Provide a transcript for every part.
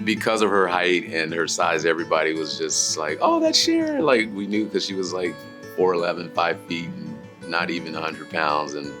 Because of her height and her size, everybody was just like, oh, that's Sharon. Like, we knew because she was like 4'11", 5 feet, and not even 100 pounds. And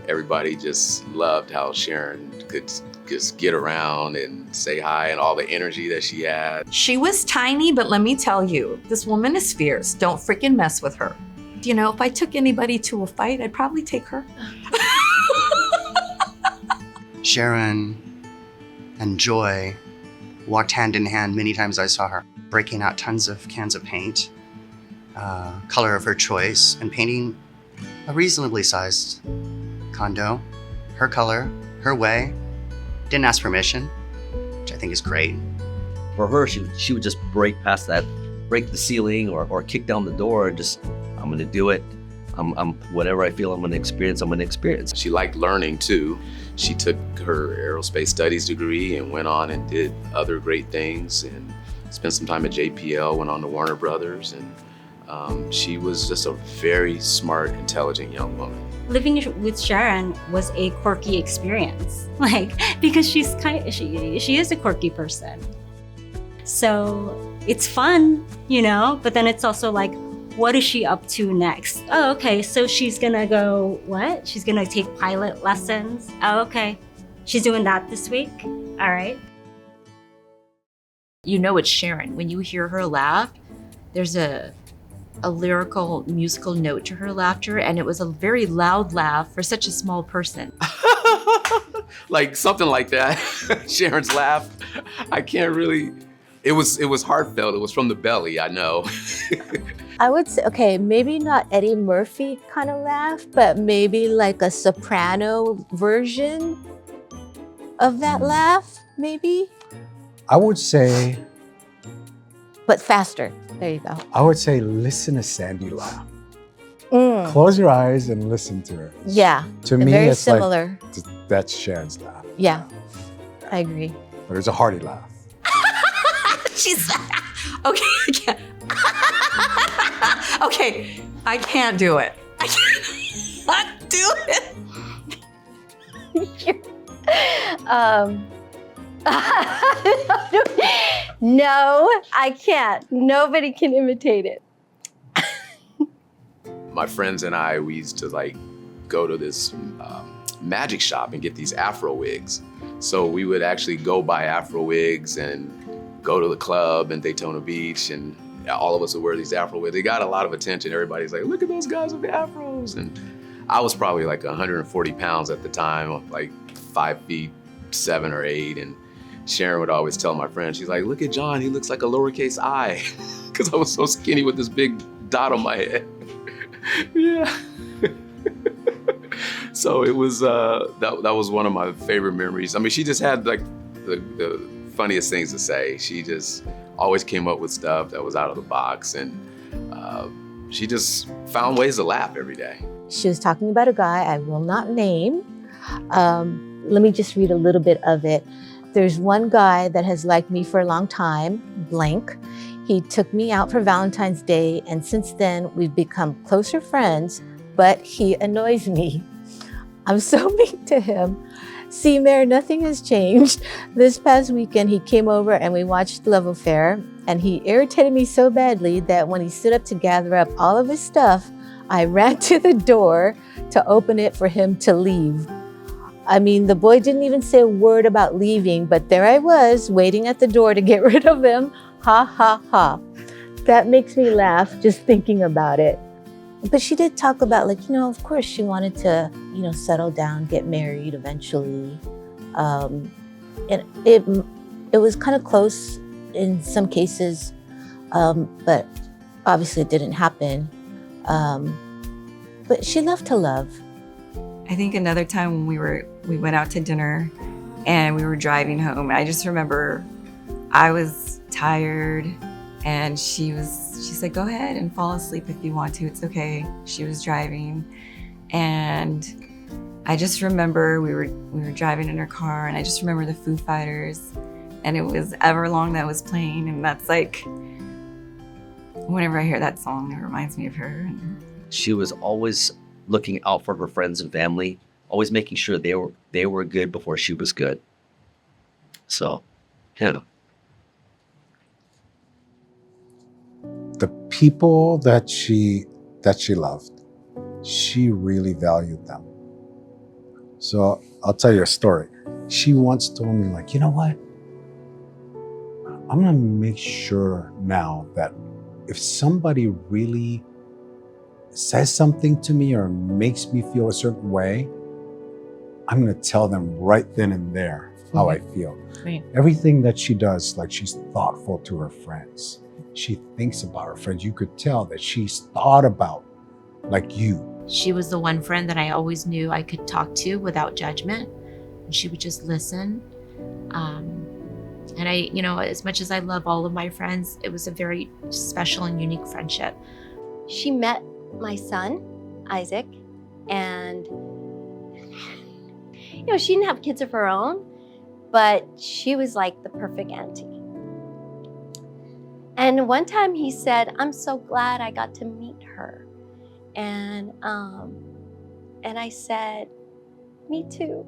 everybody just loved how Sharon could just get around and say hi and all the energy that she had. She was tiny, but let me tell you, this woman is fierce. Don't freaking mess with her. You know, if I took anybody to a fight, I'd probably take her. Sharon and Joy walked hand in hand many times. I saw her breaking out tons of cans of paint, color of her choice, and painting a reasonably sized condo, her color, her way. Didn't ask permission, which I think is great. For her, she would just break past that, break the ceiling or kick down the door and just, I'm gonna do it. I'm whatever I feel I'm gonna experience. She liked learning too. She took her aerospace studies degree and went on and did other great things and spent some time at JPL, went on to Warner Brothers, and she was just a very smart, intelligent young woman. Living with Sharon was a quirky experience, because she is a quirky person. So it's fun, but then it's also like, what is she up to next? Oh, okay, so she's gonna go, what? She's gonna take pilot lessons? Oh, okay. She's doing that this week? All right. You know it's Sharon. When you hear her laugh, there's a lyrical, musical note to her laughter, and it was a very loud laugh for such a small person. Like something like that. Sharon's laugh, I can't really, it was heartfelt. It was from the belly, I know. I would say, okay, maybe not Eddie Murphy kind of laugh, but maybe like a soprano version of that laugh, maybe. I would say, but faster. There you go. I would say listen to Sandy laugh. Close your eyes and listen to her. Yeah. To me, very it's similar. Like, that's Sharon's laugh. Yeah, I agree. But it's a hearty laugh. She's, okay, I can't. Okay, I can't do it. I can't do it. No, I can't. Nobody can imitate it. My friends and I, we used to like go to this magic shop and get these Afro wigs. So we would actually go buy Afro wigs and go to the club in Daytona Beach, and all of us would wear these Afro wigs. They got a lot of attention. Everybody's like, look at those guys with the Afros. And I was probably like 140 pounds at the time, like 5'7" or 8. And Sharon would always tell my friends, she's like, look at John, he looks like a lowercase I. Because I was so skinny with this big dot on my head. Yeah. So it was, that was one of my favorite memories. I mean, she just had like the funniest things to say. She just always came up with stuff that was out of the box, and she just found ways to laugh every day. She was talking about a guy I will not name. Let me just read a little bit of it. There's one guy that has liked me for a long time, blank. He took me out for Valentine's Day, and since then we've become closer friends, but he annoys me. I'm so mean to him. See, Mayor, nothing has changed. This past weekend, he came over and we watched Love Affair, and he irritated me so badly that when he stood up to gather up all of his stuff, I ran to the door to open it for him to leave. I mean, the boy didn't even say a word about leaving, but there I was, waiting at the door to get rid of him. Ha, ha, ha. That makes me laugh just thinking about it. But she did talk about, like, of course she wanted to, settle down, get married eventually. And it was kind of close in some cases, but obviously it didn't happen. But she loved to love. I think another time when we went out to dinner and we were driving home, I just remember I was tired and she said, go ahead and fall asleep if you want to, it's okay. She was driving, and I just remember we were driving in her car, and I just remember the Foo Fighters, and it was Everlong that was playing, and that's like, whenever I hear that song, it reminds me of her. She was always looking out for her friends and family, always making sure they were good before she was good. So, yeah. people that she loved, she really valued them. So I'll tell you a story. She once told me, like, you know what? I'm gonna make sure now that if somebody really says something to me or makes me feel a certain way, I'm gonna tell them right then and there how I feel. Right. Everything that she does, like, she's thoughtful to her friends. She thinks about her friends. You could tell that she's thought about, like, you. She was the one friend that I always knew I could talk to without judgment. And she would just listen. And I, as much as I love all of my friends, it was a very special and unique friendship. She met my son, Isaac, and she didn't have kids of her own, but she was like the perfect auntie. And one time he said, "I'm so glad I got to meet her." And I said, "Me too."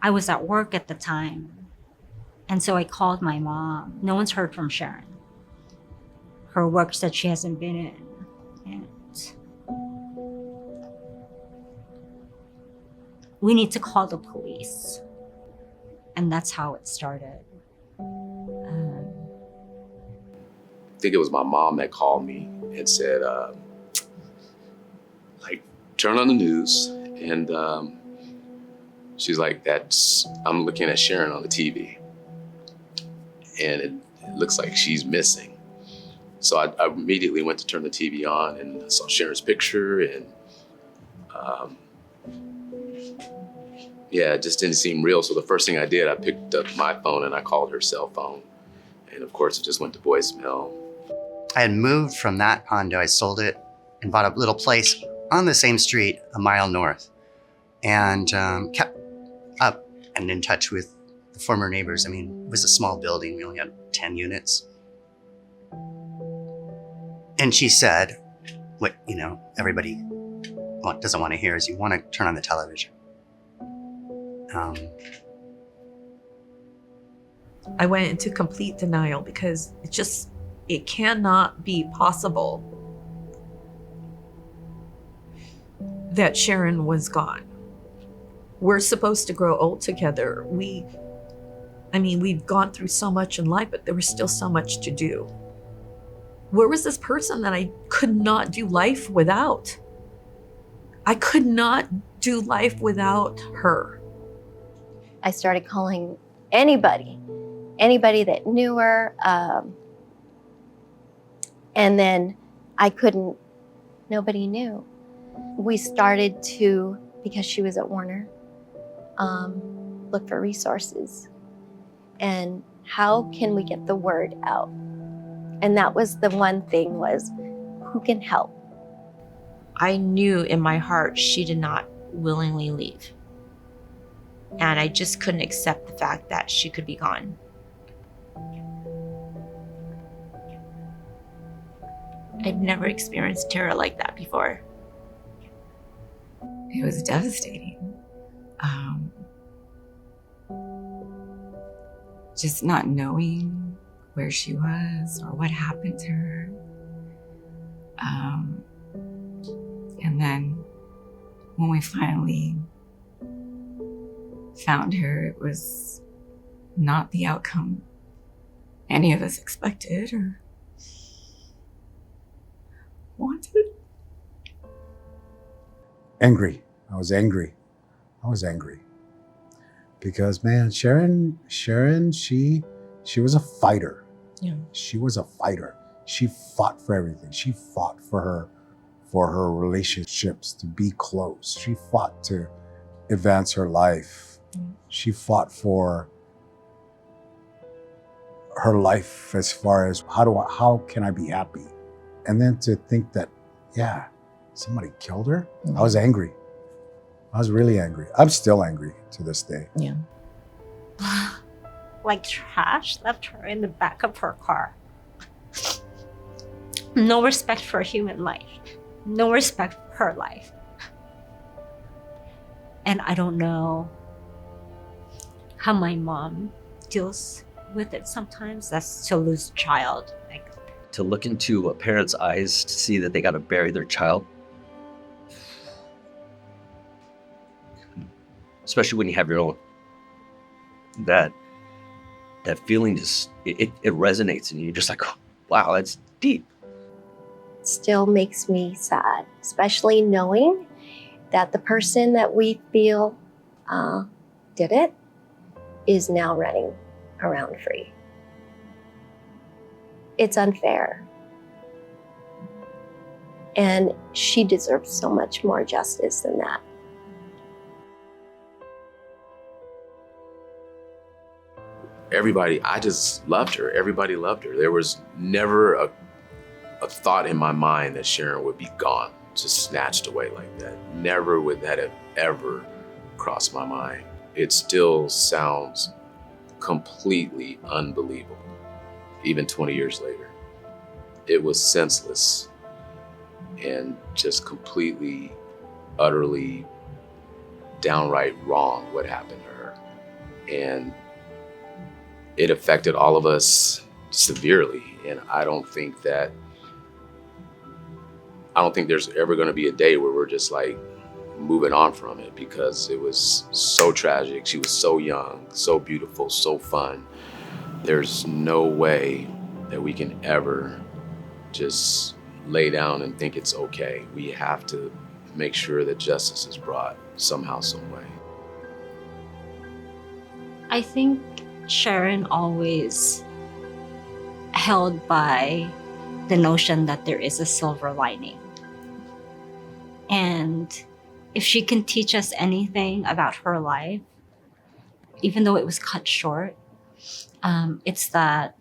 I was at work at the time. And so I called my mom. No one's heard from Sharon. Her work said she hasn't been in. And we need to call the police. And that's how it started. I think it was my mom that called me and said, turn on the news. And she's like, I'm looking at Sharon on the TV. And it looks like she's missing. So I immediately went to turn the TV on and saw Sharon's picture. And it just didn't seem real. So the first thing I did, I picked up my phone and I called her cell phone. And of course, it just went to voicemail. I had moved from that condo. I sold it and bought a little place on the same street, a mile north, and kept up and in touch with the former neighbors. I mean, it was a small building. We only had 10 units. And she said, what, everybody doesn't want to hear is you want to turn on the television. I went into complete denial because it cannot be possible that Sharon was gone. We're supposed to grow old together. We've gone through so much in life, but there was still so much to do. Where was this person that I could not do life without? I could not do life without her. I started calling anybody that knew her. And then nobody knew. We started to, because she was at Warner, look for resources. And how can we get the word out? And that was the one thing, was who can help? I knew in my heart she did not willingly leave. And I just couldn't accept the fact that she could be gone. I'd never experienced terror like that before. It was devastating. Just not knowing where she was or what happened to her. And then when we finally found her, it was not the outcome any of us expected or wanted. Angry. I was angry. Because, man, Sharon, she was a fighter. Yeah. She was a fighter. She fought for everything. She fought for her relationships to be close. She fought to advance her life. She fought for her life as far as how can I be happy? And then to think that, somebody killed her. I was angry. I was really angry. I'm still angry to this day. Yeah. Like trash, left her in the back of her car. No respect for human life. No respect for her life. And I don't know how my mom deals with it sometimes. That's to lose a child. Like, To look into a parent's eyes to see that they got to bury their child, especially when you have your own, that feeling just it resonates, and you're just like, oh, wow, that's deep. Still makes me sad, especially knowing that the person that we feel did it is now running around free. It's unfair. And she deserves so much more justice than that. Everybody, I just loved her. Everybody loved her. There was never a thought in my mind that Sharon would be gone, just snatched away like that. Never would that have ever crossed my mind. It still sounds completely unbelievable, even 20 years later. It was senseless and just completely, utterly, downright wrong what happened to her. And it affected all of us severely. And I don't think there's ever gonna be a day where we're just like moving on from it, because it was so tragic. She was so young, so beautiful, so fun. There's no way that we can ever just lay down and think it's okay. We have to make sure that justice is brought somehow, some way. I think Sharon always held by the notion that there is a silver lining. And if she can teach us anything about her life, even though it was cut short, it's that,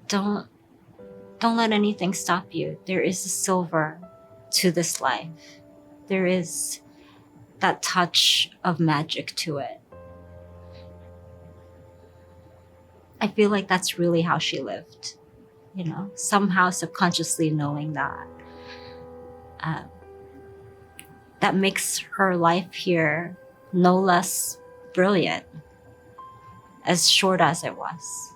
don't let anything stop you. There is a silver to this life. There is that touch of magic to it. I feel like that's really how she lived, somehow subconsciously knowing that. That makes her life here no less brilliant, as short as it was.